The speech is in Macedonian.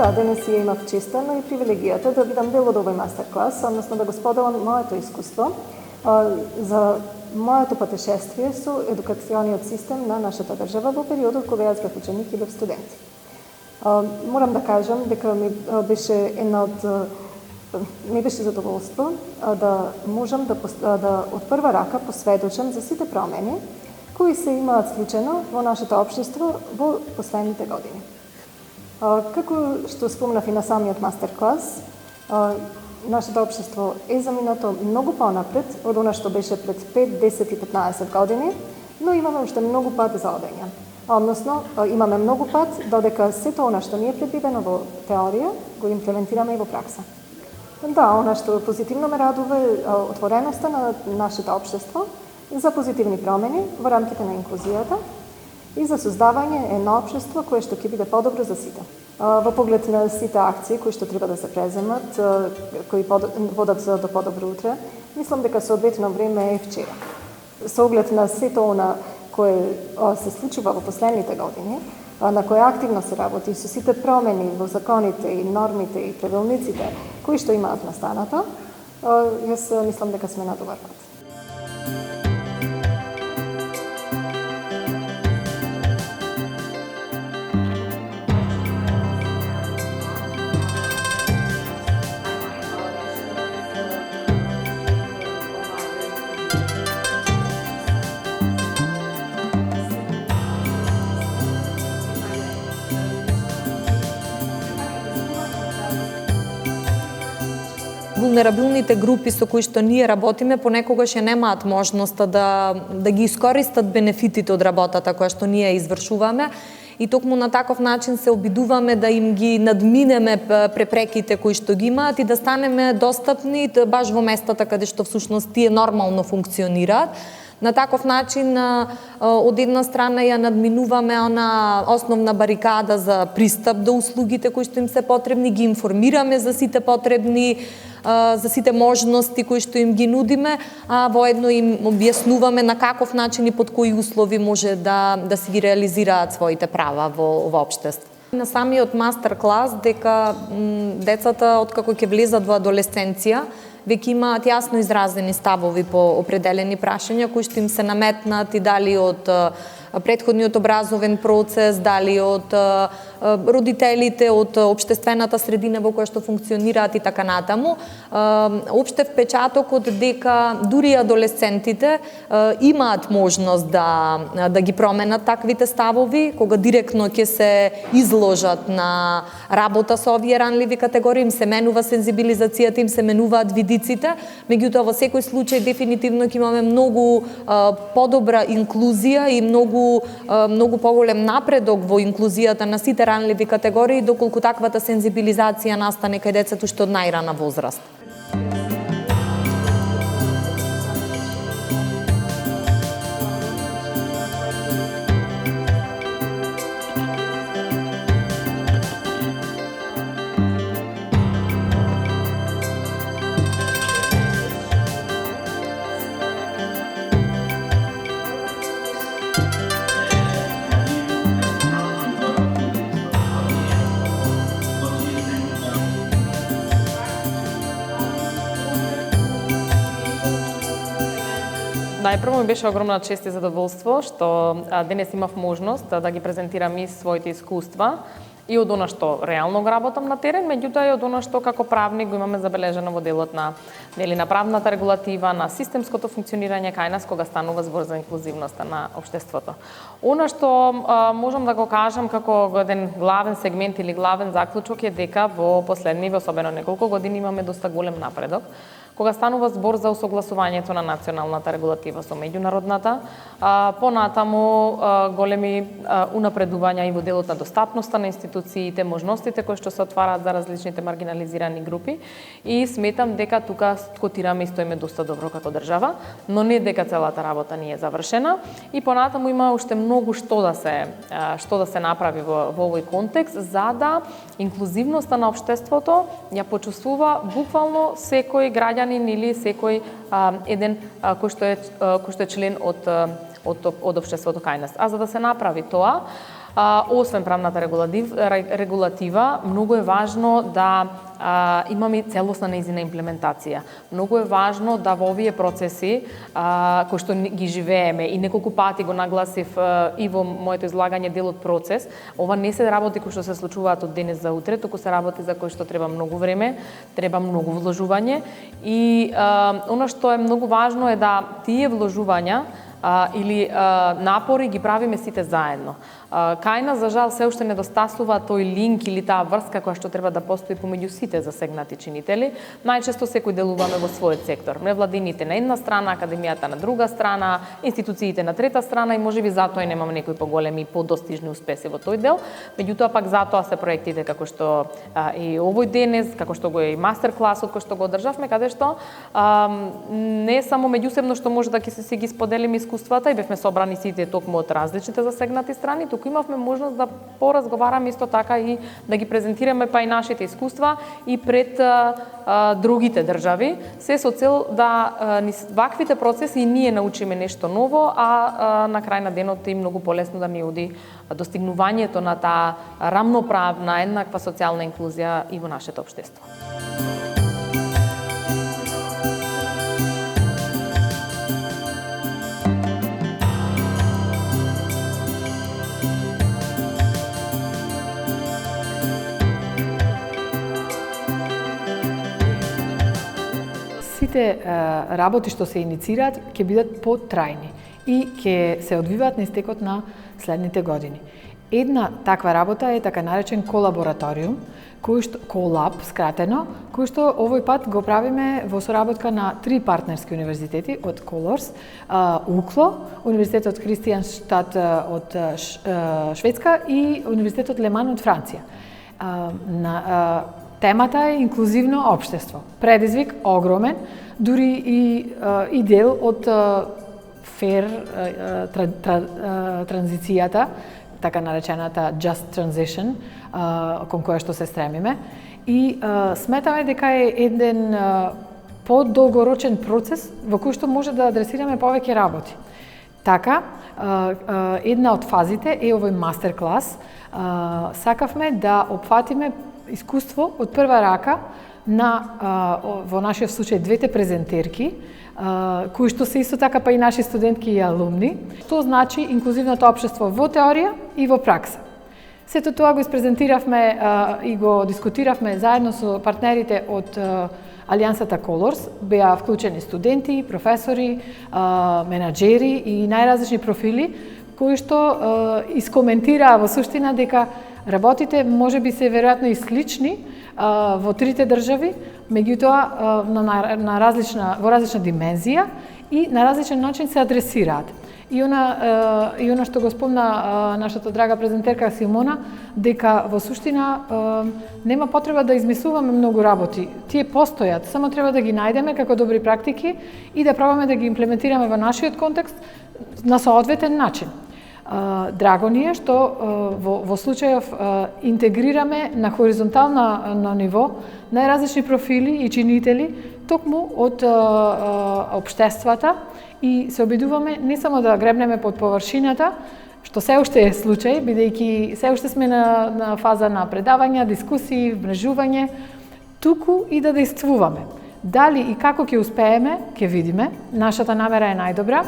Да, денес ја имав честа, но и привилегијата да бидам дел од овој мастер-клас, односно да го споделам моето искуство за моето патешествие со едукациониот систем на нашата држава во периодот кога јас бев ученик и бев студент. Морам да кажам дека ми беше задоволство да можам да од прва рака посведочам за сите промени кои се имаат случајно во нашето општество во последните години. Како што спомнав и на самиот мастер-клас, нашето општество е заминато многу понапред од она што беше пред 5, 10 и 15 години, но имаме уште многу пат за одење. Односно, имаме многу пат додека сето она што ни е предвидено во теорија го имплементираме и во пракса. Да, она што позитивно ме радува е отвореноста на нашето општество за позитивни промени во рамките на инклузијата и за создавање едно општество кое што ќе биде подобро за сите. Во поглед на сите акции кои што треба да се преземат, кои водат до подобро утре, мислам дека соодветно време е вчера. Со оглед на сето она кое се случува во последните години, на кои активно се работи со сите промени во законите и нормите и правилниците кои што имаат настанато, јас мислам дека сме на добар пат. Вулнерабилните групи со кои што ние работиме понекогаш ја немаат можноста да ги искористат бенефитите од работата која што ние извршуваме и токму на таков начин се обидуваме да им ги надминеме препреките кои што ги имаат и да станеме достапни баш во местата каде што всушност тие нормално функционираат. На таков начин, од една страна ја надминуваме она основна барикада за пристап до услугите кои што им се потребни, ги информираме за сите потребни, за сите можности кои што им ги нудиме, а воедно им објаснуваме на каков начин и под кои услови може да си ги реализираат своите права во општество. На самиот мастер-клас дека децата откако ќе влезат во адолесценција, веќе имаат јасно изразени ставови по определени прашања кои што им се наметнат и дали од претходниот образовен процес, дали од родителите, од општествената средина во која што функционираат и така натаму. Опште впечатокот дека дури адолесцентите имаат можност да ги променат таквите ставови, кога директно ќе се изложат на работа со овие ранливи категории, им се менува сензибилизацијата, им се менуваат видиците, меѓутоа во секој случај дефинитивно ќе имаме многу подобра инклузија и многу поголем напредок во инклузијата на сите ранливи категории, доколку таквата сензибилизација настане кај децата уште од најрана возраст. Најпрво ми беше огромна чест и задоволство што денес имав можност да ги презентирам и своите искуства и од она што реално го работам на терен, меѓутоа и од она што како правник го имаме забележено во делот на правната регулатива, на системското функционирање кај нас кога станува збор за инклузивноста на општеството. Она што можам да го кажам како еден главен сегмент или главен заклучок е дека во последни, особено неколку години, имаме доста голем напредок кога станува збор за усогласувањето на националната регулатива со меѓународната, понатаму големи унапредувања и во делот на достапноста на институциите, можностите кои што се отвараат за различните маргинализирани групи и сметам дека тука котираме и стоиме доста добро како држава, но не дека целата работа не е завршена и понатаму има уште многу што да се направи во овој контекст за да инклузивноста на општеството ја почувствува буквално секој граѓанин или секој еден кој што е член од општеството кај нас. А за да се направи тоа, Освен правната регулатива, многу е важно да имаме целосна нејзина имплементација. Многу е важно да во овие процеси кои што ги живееме и неколку пати го нагласив и во моето излагање дел од процес, ова не се работи кои што се случуваат од денес за утре, туку се работи за кои што треба многу време, треба многу вложување и она што е многу важно е да тие вложувања или напори ги правиме сите заедно. Кај нас, за жал, се уште недостасува тој линк или таа врска која што треба да постои помеѓу сите засегнати чинители. Најчесто секој делуваме во својот сектор. Невладините на една страна, академијата на друга страна, институциите на трета страна и можеби затоа и немаме некои поголеми и подостижни успеси во тој дел. Меѓутоа пак затоа се проектите како што и овој денес, како што го е и мастер класот кој што го одржавме, каде што не само меѓусебно што може да се ги споделиме искуствата и бевме собрани сите токму од различните засегнати страни, туку имавме можност да поразговараме исто така и да ги презентираме па и нашите искуства и пред другите држави, се со цел да низ ваквите процеси и ние научиме нешто ново, а на крај на денот и многу полесно да ни оди достигнувањето на таа рамноправна, еднаква социјална инклузија и во нашето општество. Сите работи што се иницираат ќе бидат потрајни и ќе се одвиваат на истекот на следните години. Една таква работа е така наречен колабораториум, кој што колаб скратено, кој што овој пат го правиме во соработка на 3 партнерски универзитети од Колорс, УКЛО, Универзитетот Кристијанштад од Шведска и Универзитетот Леман од Франција. Темата е инклузивно општество. Предизвик огромен, дури и дел од фер транзицијата, така наречената just transition, кон која што се стремиме. И сметаме дека е еден подолгорочен процес во кој што може да адресираме повеќе работи. Така, една од фазите е овој мастер клас. Сакавме да опфатиме искуство од прва рака на, во нашиот случај, двете презентерки, кои што се исто така па и наши студентки и алумни, што значи инклузивното општество во теорија и во пракса. Сето тоа го испрезентиравме и го дискутиравме заедно со партнерите од Алијансата Колорс, беа вклучени студенти, професори, менаџери и најразлични профили, кои што искоментираа во суштина дека работите можеби се веројатно и слични во трите држави, меѓутоа во различна димензија и на различен начин се адресираат. И она што го спомна нашата драга презентерка Симона, дека во суштина нема потреба да измислуваме многу работи. Тие постојат, само треба да ги најдеме како добри практики и да пробаме да ги имплементираме во нашиот контекст на соодветен начин. Драго ни е што во случајов интегрираме на хоризонтално ниво најразлични профили и чинители токму од општествата и се обидуваме не само да гребнеме под површината, што се уште е случај, бидејќи се уште сме на фаза на предавања, дискусии, вмрежување, туку и да действуваме. Дали и како ќе успееме, ќе видиме. Нашата намера е најдобра.